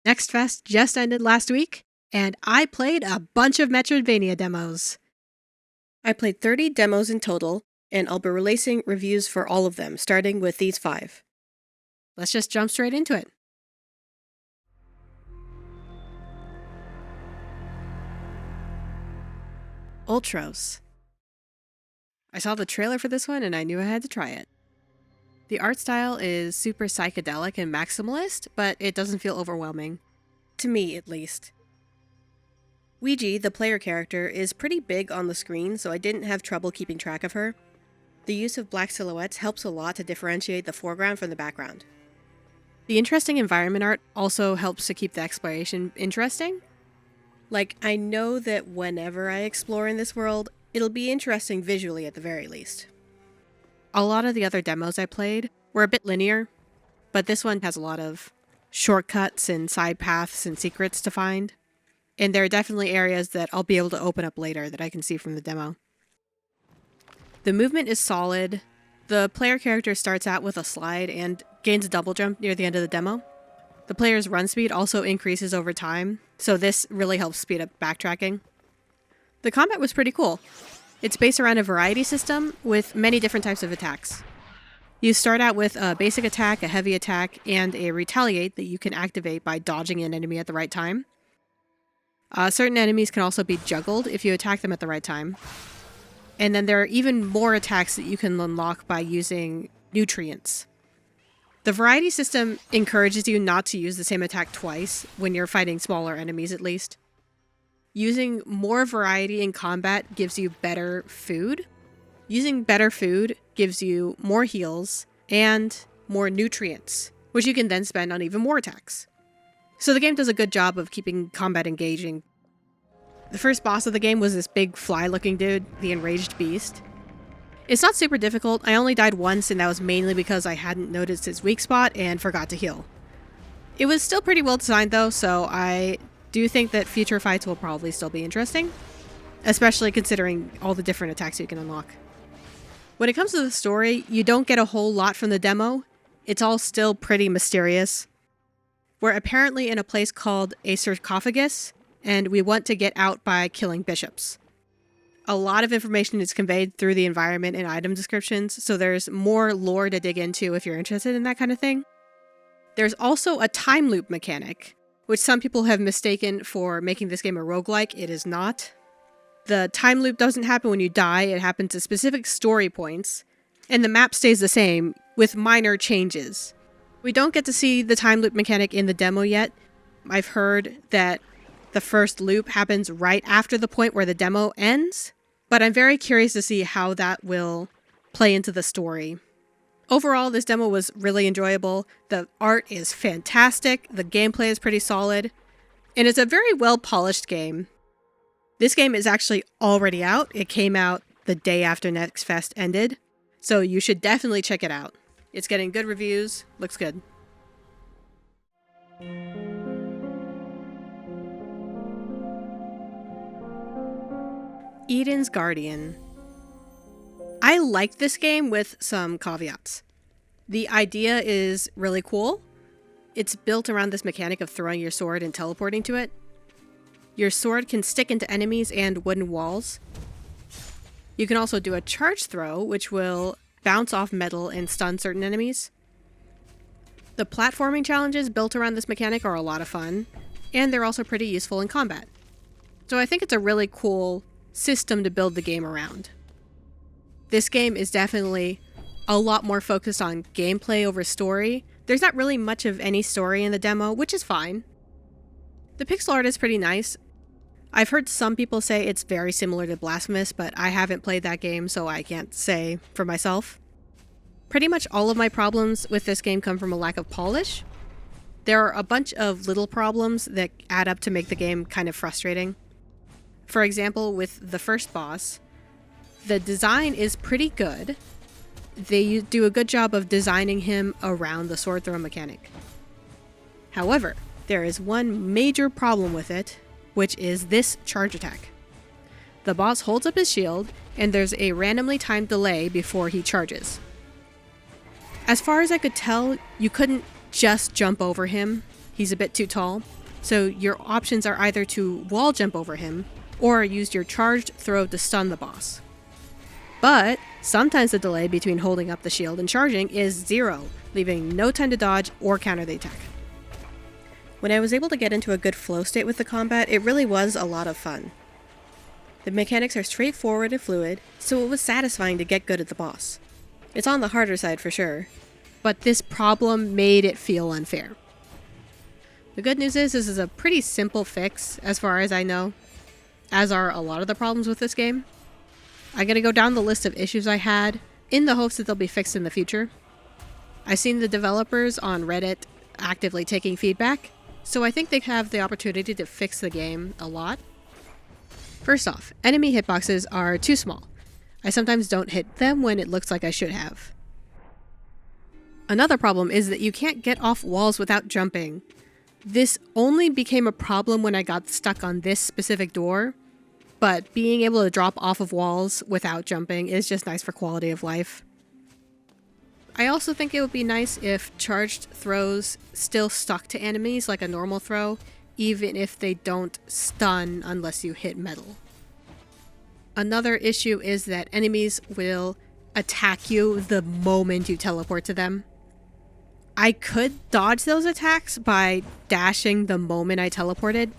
NextFest just ended last week, and I played a bunch of Metroidvania demos. I played 30 demos in total, and I'll be releasing reviews for all of them, starting with these 5. Let's just jump straight into it. Ultros. I saw the trailer for this one and I knew I had to try it. The art style is super psychedelic and maximalist, but it doesn't feel overwhelming. To me, at least. Ouija, the player character, is pretty big on the screen, so I didn't have trouble keeping track of her. The use of black silhouettes helps a lot to differentiate the foreground from the background. The interesting environment art also helps to keep the exploration interesting. Like, I know that whenever I explore in this world, it'll be interesting visually at the very least. A lot of the other demos I played were a bit linear, but this one has a lot of shortcuts and side paths and secrets to find. And there are definitely areas that I'll be able to open up later that I can see from the demo. The movement is solid. The player character starts out with a slide and gains a double jump near the end of the demo. The player's run speed also increases over time, so this really helps speed up backtracking. The combat was pretty cool. It's based around a variety system with many different types of attacks. You start out with a basic attack, a heavy attack, and a retaliate that you can activate by dodging an enemy at the right time. Certain enemies can also be juggled if you attack them at the right time. And then there are even more attacks that you can unlock by using nutrients. The variety system encourages you not to use the same attack twice, when you're fighting smaller enemies at least. Using more variety in combat gives you better food. Using better food gives you more heals and more nutrients, which you can then spend on even more attacks. So the game does a good job of keeping combat engaging. The first boss of the game was this big fly-looking dude, the Enraged Beast. It's not super difficult. I only died once, and that was mainly because I hadn't noticed his weak spot and forgot to heal. It was still pretty well designed though, so I do think that future fights will probably still be interesting, especially considering all the different attacks you can unlock. When it comes to the story, you don't get a whole lot from the demo. It's all still pretty mysterious. We're apparently in a place called a sarcophagus, and we want to get out by killing bishops. A lot of information is conveyed through the environment and item descriptions, so there's more lore to dig into if you're interested in that kind of thing. There's also a time loop mechanic, which some people have mistaken for making this game a roguelike. It is not. The time loop doesn't happen when you die, it happens at specific story points, and the map stays the same, with minor changes. We don't get to see the time loop mechanic in the demo yet. I've heard that the first loop happens right after the point where the demo ends, but I'm very curious to see how that will play into the story. Overall, this demo was really enjoyable. The art is fantastic, the gameplay is pretty solid, and it's a very well-polished game. This game is actually already out. It came out the day after NextFest ended, so you should definitely check it out. It's getting good reviews, looks good. Eden's Guardian. I liked this game with some caveats. The idea is really cool. It's built around this mechanic of throwing your sword and teleporting to it. Your sword can stick into enemies and wooden walls. You can also do a charge throw, which will bounce off metal and stun certain enemies. The platforming challenges built around this mechanic are a lot of fun, and they're also pretty useful in combat. So I think it's a really cool system to build the game around. This game is definitely a lot more focused on gameplay over story. There's not really much of any story in the demo, which is fine. The pixel art is pretty nice. I've heard some people say it's very similar to Blasphemous, but I haven't played that game, so I can't say for myself. Pretty much all of my problems with this game come from a lack of polish. There are a bunch of little problems that add up to make the game kind of frustrating. For example, with the first boss, the design is pretty good. They do a good job of designing him around the sword throw mechanic. However, there is one major problem with it, which is this charge attack. The boss holds up his shield, and there's a randomly timed delay before he charges. As far as I could tell, you couldn't just jump over him. He's a bit too tall. So your options are either to wall jump over him, or use your charged throw to stun the boss. But sometimes the delay between holding up the shield and charging is 0, leaving no time to dodge or counter the attack. When I was able to get into a good flow state with the combat, it really was a lot of fun. The mechanics are straightforward and fluid, so it was satisfying to get good at the boss. It's on the harder side for sure, but this problem made it feel unfair. The good news is this is a pretty simple fix as far as I know, as are a lot of the problems with this game. I'm going to go down the list of issues I had in the hopes that they'll be fixed in the future. I've seen the developers on Reddit actively taking feedback, so I think they have the opportunity to fix the game a lot. First off, enemy hitboxes are too small. I sometimes don't hit them when it looks like I should have. Another problem is that you can't get off walls without jumping. This only became a problem when I got stuck on this specific door, but being able to drop off of walls without jumping is just nice for quality of life. I also think it would be nice if charged throws still stuck to enemies like a normal throw, even if they don't stun unless you hit metal. Another issue is that enemies will attack you the moment you teleport to them. I could dodge those attacks by dashing the moment I teleported,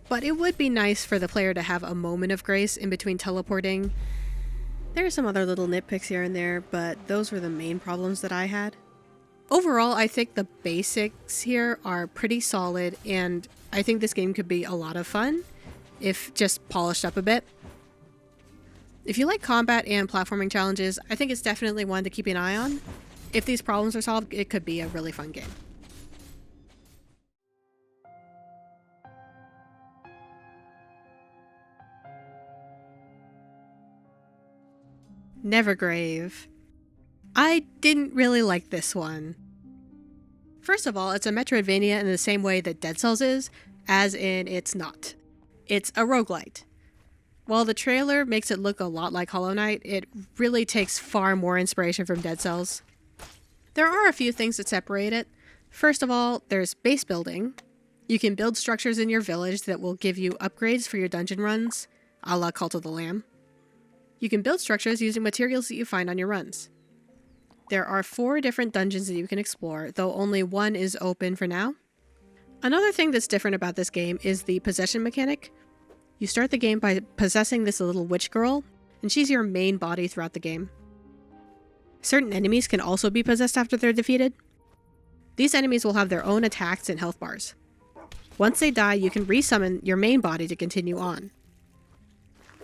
but it would be nice for the player to have a moment of grace in between teleporting. There are some other little nitpicks here and there, but those were the main problems that I had. Overall, I think the basics here are pretty solid, and I think this game could be a lot of fun if just polished up a bit. If you like combat and platforming challenges, I think it's definitely one to keep an eye on. If these problems are solved, it could be a really fun game. Nevergrave. I didn't really like this one. First of all, it's a Metroidvania in the same way that Dead Cells is, as in it's not. It's a roguelite. While the trailer makes it look a lot like Hollow Knight, it really takes far more inspiration from Dead Cells. There are a few things that separate it. First of all, there's base building. You can build structures in your village that will give you upgrades for your dungeon runs, a la Cult of the Lamb. You can build structures using materials that you find on your runs. There are 4 different dungeons that you can explore, though only one is open for now. Another thing that's different about this game is the possession mechanic. You start the game by possessing this little witch girl, and she's your main body throughout the game. Certain enemies can also be possessed after they're defeated. These enemies will have their own attacks and health bars. Once they die, you can resummon your main body to continue on.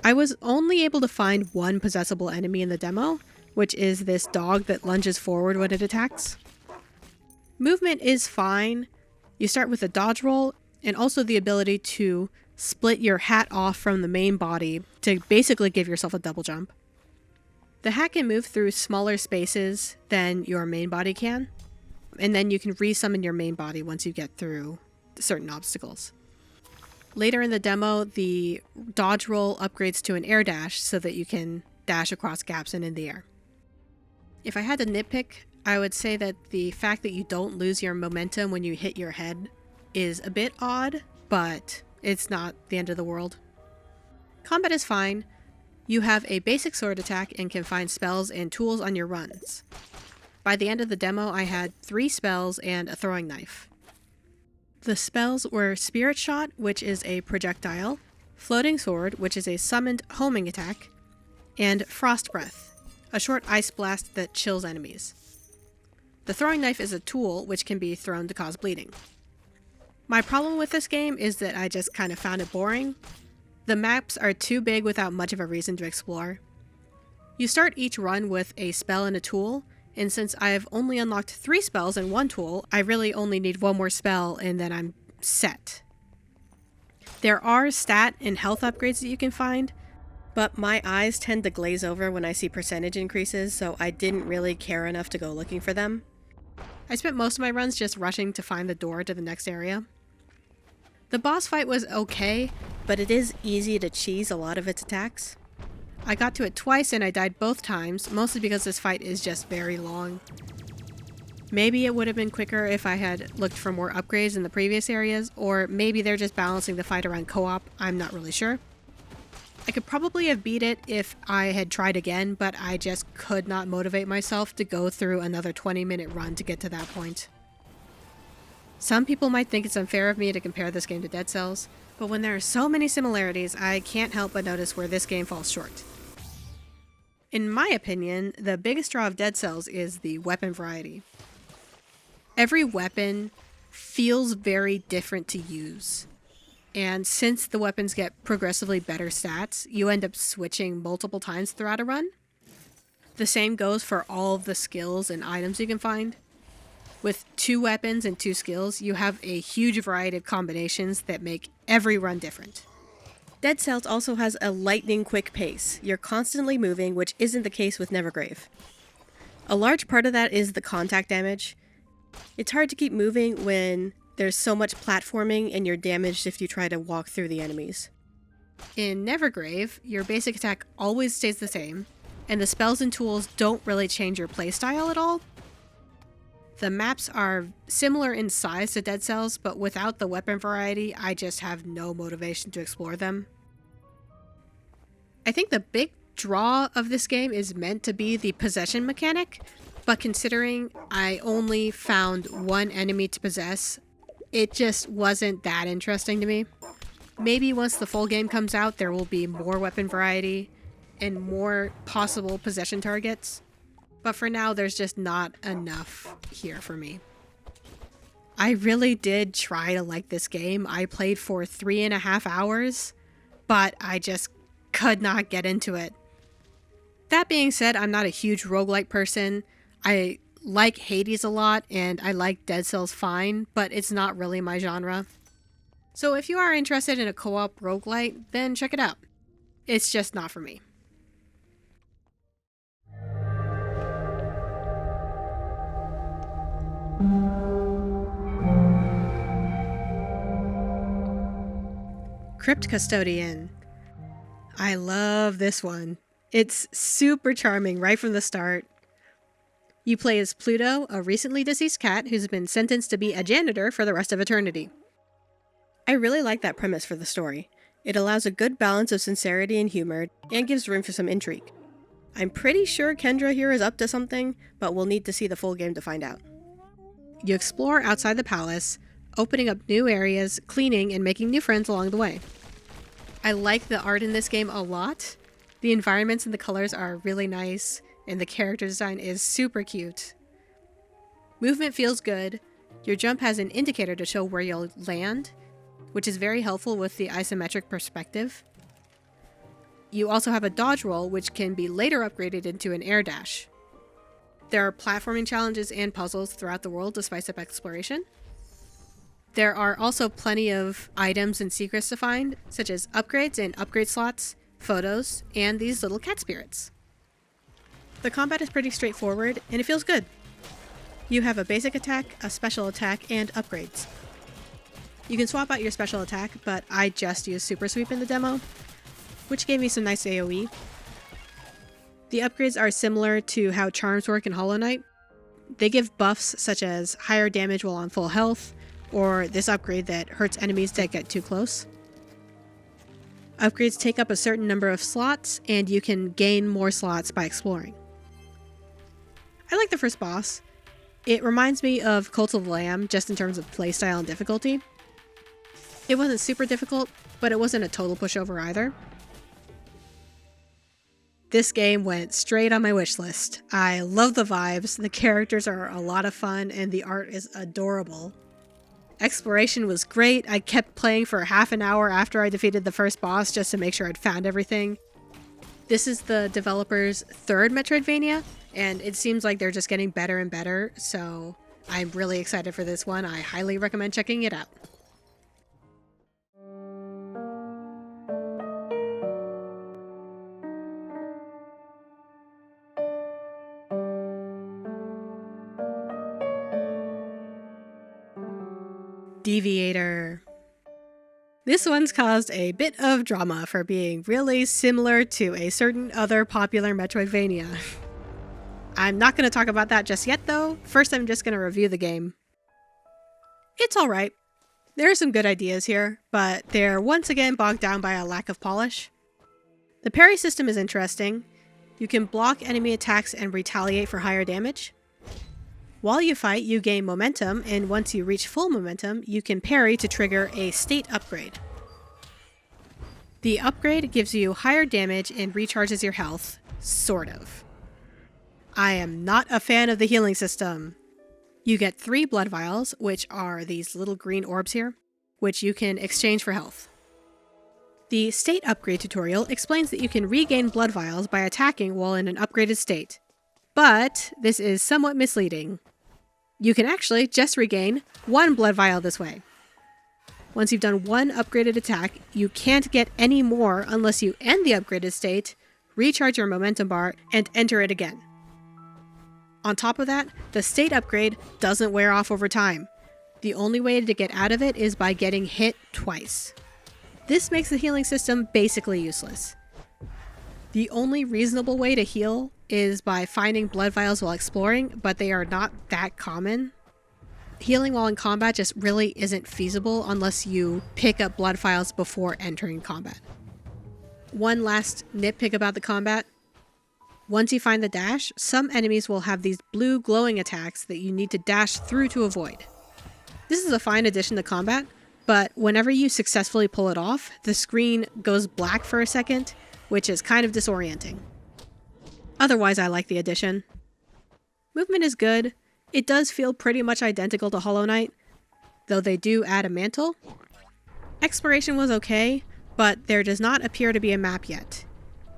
I was only able to find one possessable enemy in the demo, which is this dog that lunges forward when it attacks. Movement is fine. You start with a dodge roll, and also the ability to split your hat off from the main body to basically give yourself a double jump. The hat can move through smaller spaces than your main body can, and then you can resummon your main body once you get through certain obstacles. Later in the demo, the dodge roll upgrades to an air dash so that you can dash across gaps and in the air. If I had to nitpick, I would say that the fact that you don't lose your momentum when you hit your head is a bit odd, but it's not the end of the world. Combat is fine. You have a basic sword attack and can find spells and tools on your runs. By the end of the demo, I had 3 spells and a throwing knife. The spells were Spirit Shot, which is a projectile, Floating Sword, which is a summoned homing attack, and Frost Breath, a short ice blast that chills enemies. The throwing knife is a tool which can be thrown to cause bleeding. My problem with this game is that I just kind of found it boring. The maps are too big without much of a reason to explore. You start each run with a spell and a tool, and since I've only unlocked 3 spells and 1 tool, I really only need 1 more spell and then I'm set. There are stat and health upgrades that you can find, but my eyes tend to glaze over when I see percentage increases, so I didn't really care enough to go looking for them. I spent most of my runs just rushing to find the door to the next area. The boss fight was okay, but it is easy to cheese a lot of its attacks. I got to it twice and I died both times, mostly because this fight is just very long. Maybe it would have been quicker if I had looked for more upgrades in the previous areas, or maybe they're just balancing the fight around co-op, I'm not really sure. I could probably have beat it if I had tried again, but I just could not motivate myself to go through another 20-minute run to get to that point. Some people might think it's unfair of me to compare this game to Dead Cells, but when there are so many similarities, I can't help but notice where this game falls short. In my opinion, the biggest draw of Dead Cells is the weapon variety. Every weapon feels very different to use. And since the weapons get progressively better stats, you end up switching multiple times throughout a run. The same goes for all of the skills and items you can find. With 2 weapons and 2 skills, you have a huge variety of combinations that make every run different. Dead Cells also has a lightning quick pace. You're constantly moving, which isn't the case with Nevergrave. A large part of that is the contact damage. It's hard to keep moving when there's so much platforming and you're damaged if you try to walk through the enemies. In Nevergrave, your basic attack always stays the same, and the spells and tools don't really change your playstyle at all. The maps are similar in size to Dead Cells, but without the weapon variety, I just have no motivation to explore them. I think the big draw of this game is meant to be the possession mechanic, but considering I only found 1 enemy to possess, it just wasn't that interesting to me. Maybe once the full game comes out, there will be more weapon variety and more possible possession targets. But for now, there's just not enough here for me. I really did try to like this game. I played for 3.5 hours, but I just could not get into it. That being said, I'm not a huge roguelike person. I like Hades a lot, and I like Dead Cells fine, but it's not really my genre. So if you are interested in a co-op roguelite, then check it out. It's just not for me. Crypt Custodian. I love this one. It's super charming right from the start. You play as Pluto, a recently deceased cat who's been sentenced to be a janitor for the rest of eternity. I really like that premise for the story. It allows a good balance of sincerity and humor, and gives room for some intrigue. I'm pretty sure Kendra here is up to something, but we'll need to see the full game to find out. You explore outside the palace, opening up new areas, cleaning, and making new friends along the way. I like the art in this game a lot. The environments and the colors are really nice, and the character design is super cute. Movement feels good. Your jump has an indicator to show where you'll land, which is very helpful with the isometric perspective. You also have a dodge roll, which can be later upgraded into an air dash. There are platforming challenges and puzzles throughout the world to spice up exploration. There are also plenty of items and secrets to find, such as upgrades and upgrade slots, photos, and these little cat spirits. The combat is pretty straightforward, and it feels good. You have a basic attack, a special attack, and upgrades. You can swap out your special attack, but I just used Super Sweep in the demo, which gave me some nice AoE. The upgrades are similar to how charms work in Hollow Knight. They give buffs such as higher damage while on full health, or this upgrade that hurts enemies that get too close. Upgrades take up a certain number of slots, and you can gain more slots by exploring. I like the first boss. It reminds me of Cult of the Lamb, just in terms of playstyle and difficulty. It wasn't super difficult, but it wasn't a total pushover either. This game went straight on my wish list. I love the vibes, the characters are a lot of fun, and the art is adorable. Exploration was great. I kept playing for half an hour after I defeated the first boss just to make sure I'd found everything. This is the developer's 3rd Metroidvania, and it seems like they're just getting better and better, so I'm really excited for this one. I highly recommend checking it out. Deviator. This one's caused a bit of drama for being really similar to a certain other popular Metroidvania. I'm not going to talk about that just yet though. First I'm just going to review the game. It's alright. There are some good ideas here, but they're once again bogged down by a lack of polish. The parry system is interesting. You can block enemy attacks and retaliate for higher damage. While you fight, you gain momentum, and once you reach full momentum, you can parry to trigger a state upgrade. The upgrade gives you higher damage and recharges your health, sort of. I am not a fan of the healing system. You get 3 blood vials, which are these little green orbs here, which you can exchange for health. The state upgrade tutorial explains that you can regain blood vials by attacking while in an upgraded state. But this is somewhat misleading. You can actually just regain 1 blood vial this way. Once you've done 1 upgraded attack, you can't get any more unless you end the upgraded state, recharge your momentum bar, and enter it again. On top of that, the state upgrade doesn't wear off over time. The only way to get out of it is by getting hit twice. This makes the healing system basically useless. The only reasonable way to heal is by finding blood vials while exploring, but they are not that common. Healing while in combat just really isn't feasible unless you pick up blood vials before entering combat. One last nitpick about the combat. Once you find the dash, some enemies will have these blue glowing attacks that you need to dash through to avoid. This is a fine addition to combat, but whenever you successfully pull it off, the screen goes black for a second, which is kind of disorienting. Otherwise, I like the addition. Movement is good. It does feel pretty much identical to Hollow Knight, though they do add a mantle. Exploration was okay, but there does not appear to be a map yet.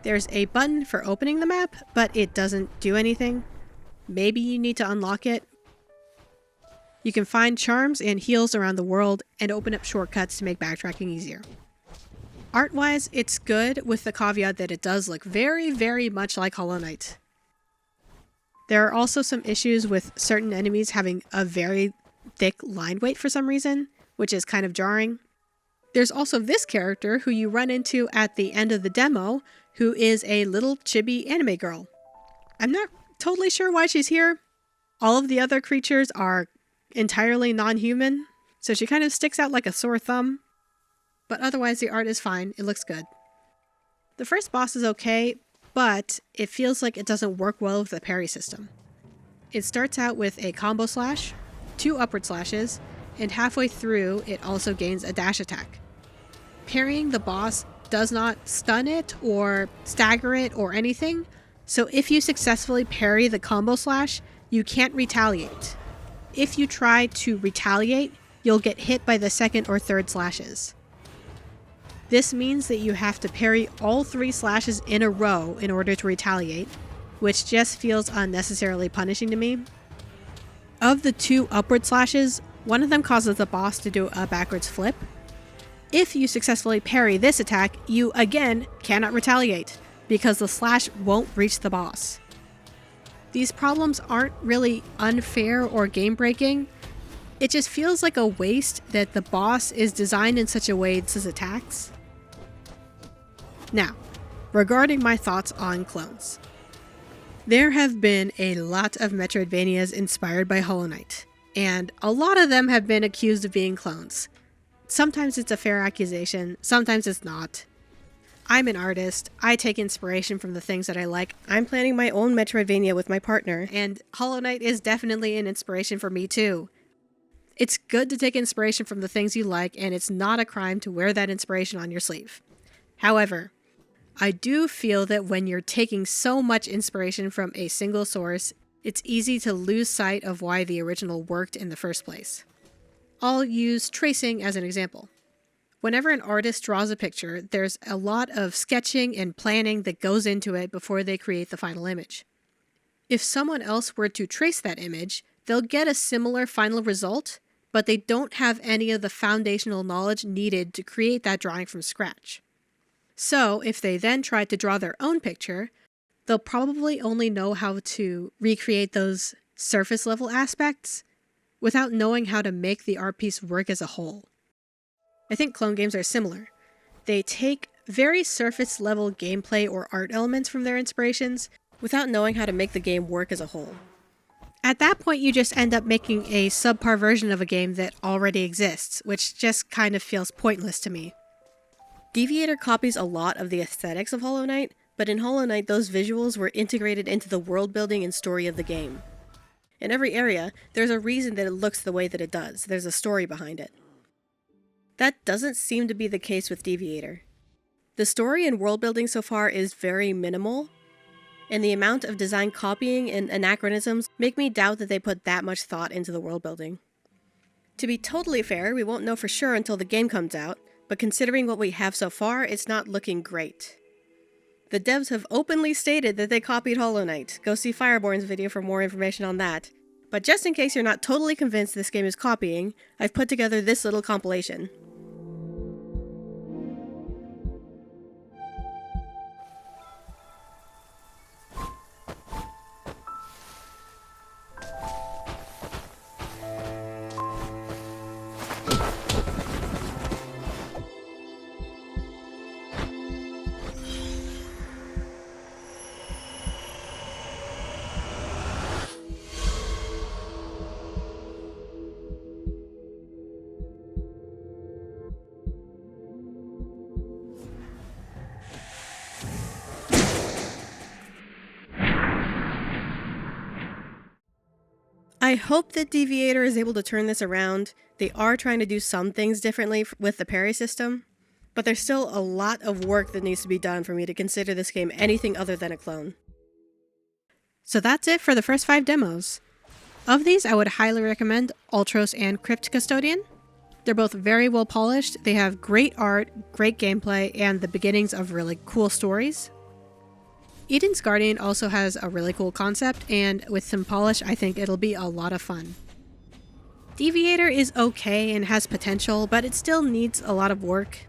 There's a button for opening the map, but it doesn't do anything. Maybe you need to unlock it. You can find charms and heals around the world and open up shortcuts to make backtracking easier. Art-wise, it's good, with the caveat that it does look very, very much like Hollow Knight. There are also some issues with certain enemies having a very thick line weight for some reason, which is kind of jarring. There's also this character who you run into at the end of the demo, who is a little chibi anime girl. I'm not totally sure why she's here. All of the other creatures are entirely non-human, so she kind of sticks out like a sore thumb. But otherwise the art is fine, it looks good. The first boss is okay, but it feels like it doesn't work well with the parry system. It starts out with a combo slash, 2 upward slashes, and halfway through it also gains a dash attack. Parrying the boss does not stun it or stagger it or anything, so if you successfully parry the combo slash, you can't retaliate. If you try to retaliate, you'll get hit by the second or third slashes. This means that you have to parry all 3 slashes in a row in order to retaliate, which just feels unnecessarily punishing to me. Of the 2 upward slashes, one of them causes the boss to do a backwards flip. If you successfully parry this attack, you again cannot retaliate, because the slash won't reach the boss. These problems aren't really unfair or game-breaking. It just feels like a waste that the boss is designed in such a way this attacks. Now, regarding my thoughts on clones. There have been a lot of Metroidvanias inspired by Hollow Knight, and a lot of them have been accused of being clones. Sometimes it's a fair accusation, sometimes it's not. I'm an artist, I take inspiration from the things that I like. I'm planning my own Metroidvania with my partner, and Hollow Knight is definitely an inspiration for me too. It's good to take inspiration from the things you like, and it's not a crime to wear that inspiration on your sleeve. However, I do feel that when you're taking so much inspiration from a single source, it's easy to lose sight of why the original worked in the first place. I'll use tracing as an example. Whenever an artist draws a picture, there's a lot of sketching and planning that goes into it before they create the final image. If someone else were to trace that image, they'll get a similar final result, but they don't have any of the foundational knowledge needed to create that drawing from scratch. So, if they then try to draw their own picture, they'll probably only know how to recreate those surface level aspects without knowing how to make the art piece work as a whole. I think clone games are similar. They take very surface level gameplay or art elements from their inspirations without knowing how to make the game work as a whole. At that point, you just end up making a subpar version of a game that already exists, which just kind of feels pointless to me. Deviator copies a lot of the aesthetics of Hollow Knight, but in Hollow Knight those visuals were integrated into the world building and story of the game. In every area, there's a reason that it looks the way that it does. There's a story behind it. That doesn't seem to be the case with Deviator. The story and world building so far is very minimal, and the amount of design copying and anachronisms make me doubt that they put that much thought into the world building. To be totally fair, we won't know for sure until the game comes out, but considering what we have so far, it's not looking great. The devs have openly stated that they copied Hollow Knight. Go see Fireborn's video for more information on that. But just in case you're not totally convinced this game is copying, I've put together this little compilation. I hope that Deviator is able to turn this around. They are trying to do some things differently with the parry system, but there's still a lot of work that needs to be done for me to consider this game anything other than a clone. So that's it for the first 5 demos. Of these, I would highly recommend Ultros and Crypt Custodian. They're both very well polished, they have great art, great gameplay, and the beginnings of really cool stories. Eden's Guardian also has a really cool concept, and with some polish, I think it'll be a lot of fun. Deviator is okay and has potential, but it still needs a lot of work.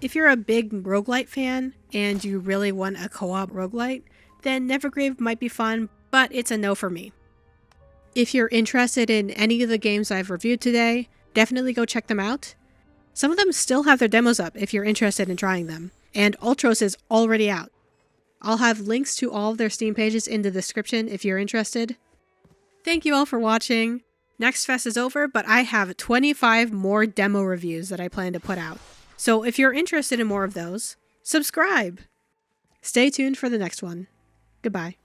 If you're a big roguelite fan, and you really want a co-op roguelite, then Nevergrave might be fun, but it's a no for me. If you're interested in any of the games I've reviewed today, definitely go check them out. Some of them still have their demos up if you're interested in trying them, and Ultros is already out. I'll have links to all of their Steam pages in the description if you're interested. Thank you all for watching. NextFest is over, but I have 25 more demo reviews that I plan to put out. So if you're interested in more of those, subscribe! Stay tuned for the next one. Goodbye.